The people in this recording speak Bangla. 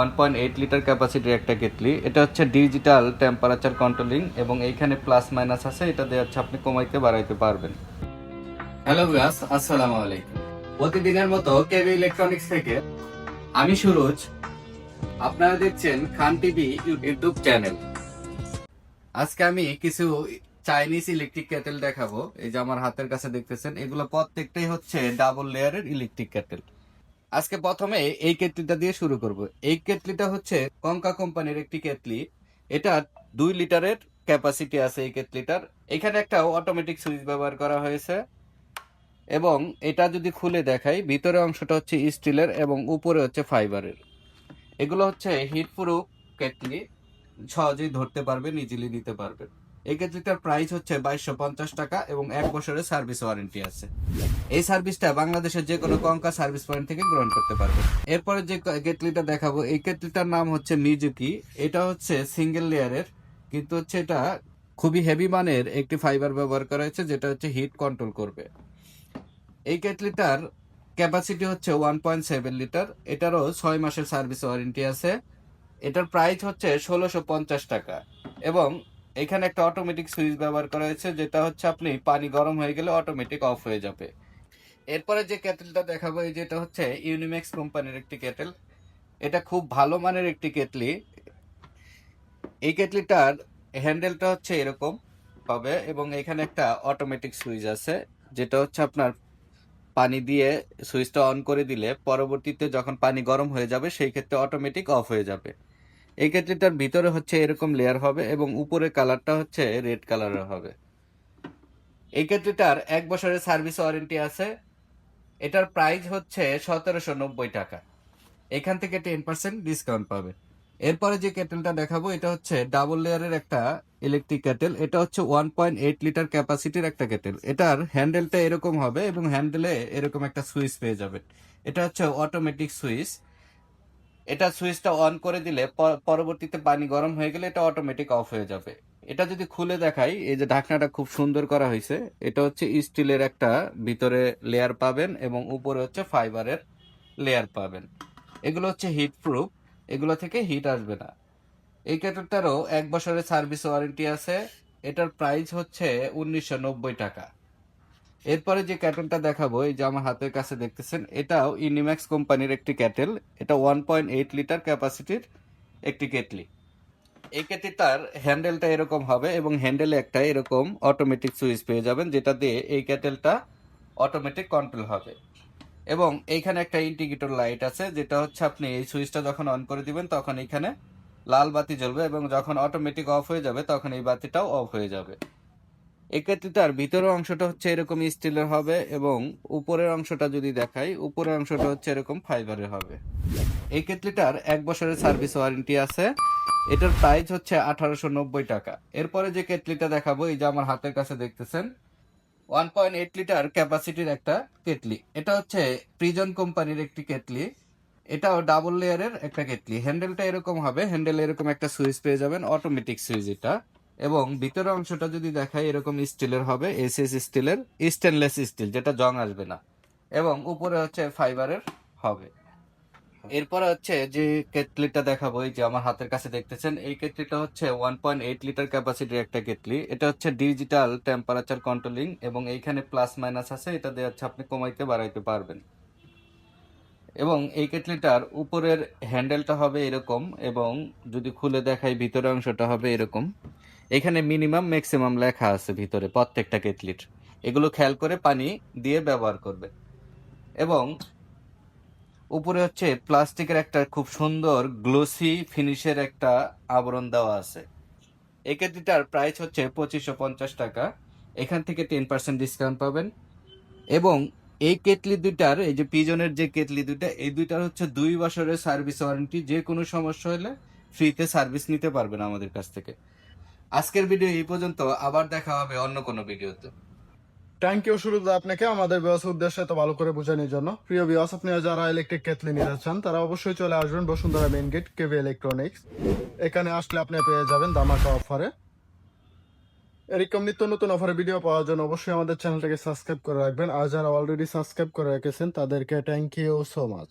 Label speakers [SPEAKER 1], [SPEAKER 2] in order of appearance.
[SPEAKER 1] 1.8 লিটার ক্যাপাসিটির একটা কেটলি। এটা হচ্ছে ডিজিটাল টেম্পারেচার কন্ট্রোলিং এবং এইখানে প্লাস মাইনাস আছে, এটা দিয়ে হচ্ছে আপনি কমাইতে বাড়াইতে পারবেন। হ্যালো ভিউয়ার্স, আসসালামু আলাইকুম। প্রতিদিনের মতো কেবি ইলেকট্রনিক্স থেকে আমি সুরজ, আপনারা দেখছেন খান টিভি ইউটিউব চ্যানেল। আজকে আমি কিছু চাইনিজ ইলেকট্রিক কেটেল দেখাবো। এই যে আমার হাতের কাছে দেখতেছেন, এগুলো প্রত্যেকটাই হচ্ছে ডাবল লেয়ারের ইলেকট্রিক কেটেল। আজকে প্রথমে এই কেটলিটা দিয়ে শুরু করব। এই কেটলিটা হচ্ছে কঙ্কা কোম্পানির একটি কেটলি। এটা 2 লিটারের ক্যাপাসিটি আছে এই কেটলিটার। এখানে একটা অটোমেটিক সুইচ ব্যবহার করা হয়েছে এবং এটা যদি খুলে দেখাই, ভিতরে অংশটা হচ্ছে স্টিলের এবং উপরে হচ্ছে ফাইবারের। এগুলো হচ্ছে হিট প্রুফ কেটলি, সহজেই ধরতে পারবেন, ইজিলি নিতে পারবেন। এই কেটলিটার প্রাইস হচ্ছে 2250 টাকা এবং 1 বছরের সার্ভিস ওয়ারেন্টি আছে। এই সার্ভিসটা বাংলাদেশের যে কোনো কঙ্কা সার্ভিস পয়েন্ট থেকে গ্রহণ করতে পারবেন। এরপরে যে কেটলিটা দেখাবো, এই কেটলিটার নাম হচ্ছে মিজুকি। এটা হচ্ছে সিঙ্গেল লেয়ারের, কিন্তু হচ্ছে এটা খুবই হেভি মানের একটি ফাইবার ব্যবহার করা হয়েছে, যেটা হচ্ছে হিট কন্ট্রোল করবে। এই কেটলিটার ক্যাপাসিটি হচ্ছে 1.7 লিটার। এটারও 6 মাসের সার্ভিস ওয়ারেন্টি আছে। এটার প্রাইস হচ্ছে 1650 টাকা এবং এখানে একটা অটোমেটিক সুইচ ব্যবহার করা হয়েছে, যেটা হচ্ছে আপনি পানি গরম হয়ে গেলে অটোমেটিক অফ হয়ে যাবে। এরপরে যে কেটেলটা দেখাবো, এই যেটা হচ্ছে ইউনিম্যাক্স কোম্পানির একটি কেটেল। এটা খুব ভালো মানের একটি কেটলি। এই কেটলিটার হ্যান্ডেলটা হচ্ছে এরকম হবে এবং এখানে একটা অটোমেটিক সুইচ আছে, যেটা হচ্ছে আপনার পানি দিয়ে সুইচটা অন করে দিলে পরবর্তীতে যখন পানি গরম হয়ে যাবে সেই ক্ষেত্রে অটোমেটিক অফ হয়ে যাবে। এই কেটলিটার ভিতরে হচ্ছে এরকম লেয়ার হবে এবং উপরে কালারটা হচ্ছে রেড কালারের হবে। এই কেটলিটার 1 বছরের সার্ভিস ওয়ারেন্টি আছে। এটার প্রাইস হচ্ছে 1790 টাকা। এখান থেকে 10% ডিসকাউন্ট পাবে। এরপরে যে কেটেলটা দেখাবো, এটা হচ্ছে ডাবল লেয়ারের একটা ইলেকট্রিক কেটেল। এটা হচ্ছে 1.8 লিটার ক্যাপাসিটির একটা কেটেল। এটার হ্যান্ডেলটা এরকম হবে এবং হ্যান্ডেলে এরকম একটা সুইচ পেয়ে যাবেন। এটা হচ্ছে অটোমেটিক সুইচ। এটা সুইচটা অন করে দিলে পরবর্তীতে পানি গরম হয়ে গেলে এটা অটোমেটিক অফ হয়ে যাবে। এটা যদি খুলে দেখাই, এই যে ঢাকনাটা খুব সুন্দর করা হয়েছে। এটা হচ্ছে স্টিলের একটা ভিতরে লেয়ার পাবেন এবং উপরে হচ্ছে ফাইবারের লেয়ার পাবেন। এগুলো হচ্ছে হিট প্রুফ, এগুলো থেকে হিট আসবে না। এই কেটেলটারও 1 বছরের সার্ভিস ওয়ারেন্টি আছে। এটার প্রাইস হচ্ছে 1990 টাকা। এরপরে যে ক্যাটেলটা দেখাবো, এই যে আমার হাতের কাছে দেখতেছেন, এটাও ইনিম্যাক্স কোম্পানির একটি ক্যাটেল। এটা 1.8 লিটার ক্যাপাসিটির একটি কেটলি। এই কেটলিটার হ্যান্ডেলটা এরকম হবে এবং হ্যান্ডেলে একটা এরকম অটোমেটিক সুইচ পেয়ে যাবেন, যেটা দিয়ে এই কেটেলটা অটোমেটিক কন্ট্রোল হবে। এবং এইখানে একটা ইন্ডিকেটর লাইট আছে, যেটা হচ্ছে আপনি এই সুইচটা যখন অন করে দিবেন তখন এখানে লাল বাতি জ্বলবে এবং যখন অটোমেটিক অফ হয়ে যাবে তখন এই বাতিটাও অফ হয়ে যাবে। এই কেটলিটার ভিতরের অংশটা হচ্ছে এরকম স্টিলের হবে এবং উপরের অংশটা যদি দেখাই, উপরের অংশটা হচ্ছে এরকম ফাইবারের হবে। এই কেটলিটার 1 বছরের সার্ভিস ওয়ারেন্টি আছে। এটার প্রাইস হচ্ছে 1890 টাকা। এরপরে যে কেটলিটা দেখাবো, এই যে আমার হাতের কাছে দেখতেছেন, 1.8 লিটার ক্যাপাসিটির একটা কেটলি। এটা হচ্ছে প্রিজন কোম্পানির একটি কেটলি। এটাও ডাবল লেয়ারের একটা কেটলি। হ্যান্ডেলটা এরকম হবে, হ্যান্ডেলে এরকম একটা সুইচ পেয়ে যাবেন, অটোমেটিক সুইচ এটা। এবং ভিতরের অংশটা যদি দেখাই, এরকম স্টিলের হবে, এসএস স্টিলের, স্টেনলেস স্টিল, যেটা জং আসবে না। এবং উপরে হচ্ছে ফাইবারের হবে। এরপরে হচ্ছে যে কেটলিটা দেখাবো, এই যে আমার হাতের কাছে দেখতেছেন, এই কেটলিটা হচ্ছে 1.8 লিটার ক্যাপাসিটির একটা কেটলি। এটা হচ্ছে ডিজিটাল টেম্পারেচার কন্ট্রোলিং এবং এইখানে প্লাস মাইনাস আছে, এটা দিয়ে হচ্ছে আপনি কমাইতে বাড়াইতে পারবেন। এবং এই কেটলিটার উপরের হ্যান্ডেলটা হবে এরকম এবং যদি খুলে দেখাই, ভিতরের অংশটা হবে এরকম। এখানে মিনিমাম ম্যাক্সিমাম লেখা আছে ভিতরে প্রত্যেকটা কেটলির। এগুলো খেয়াল করে পানি দিয়ে ব্যবহার করবে। এবং উপরে হচ্ছে প্লাস্টিকের একটা খুব সুন্দর গ্লোসি ফিনিশের একটা আবরণ দেওয়া আছে। এই কেটলিটার প্রাইস হচ্ছে 2550 টাকা। এখান থেকে 10% ডিসকাউন্ট পাবেন। এবং এই কেটলি দুইটার, এই যে পিজনের যে কেটলি দুইটা, এই দুইটার হচ্ছে 2 বছরের সার্ভিস ওয়ারেন্টি। যে কোনো সমস্যা হলে ফ্রিতে সার্ভিস নিতে পারবেন আমাদের কাছ থেকে। আজকের ভিডিও এই পর্যন্ত, আবার দেখা হবে অন্য কোনো ভিডিওতে।
[SPEAKER 2] থ্যাংক ইউ সুরজ আপনাকে আমাদের বিয়াস উদ্দেশ্যে এত ভালো করে বোঝানোর জন্য। প্রিয় বিয়াস, আপনি যারা ইলেকট্রিক কেটলি নিতে চান তারা অবশ্যই চলে আসবেন Bashundhara main gate KV electronics. এখানে আসলে আপনি পেয়ে যাবেন ধামাকা অফারে। এরকম নিত্য নতুন অফারে ভিডিও পাওয়ার জন্য অবশ্যই আমাদের চ্যানেলটাকে সাবস্ক্রাইব করে রাখবেন। আর যারা অলরেডি সাবস্ক্রাইব করে রেখেছেন তাদেরকে থ্যাংক ইউ সো মাচ।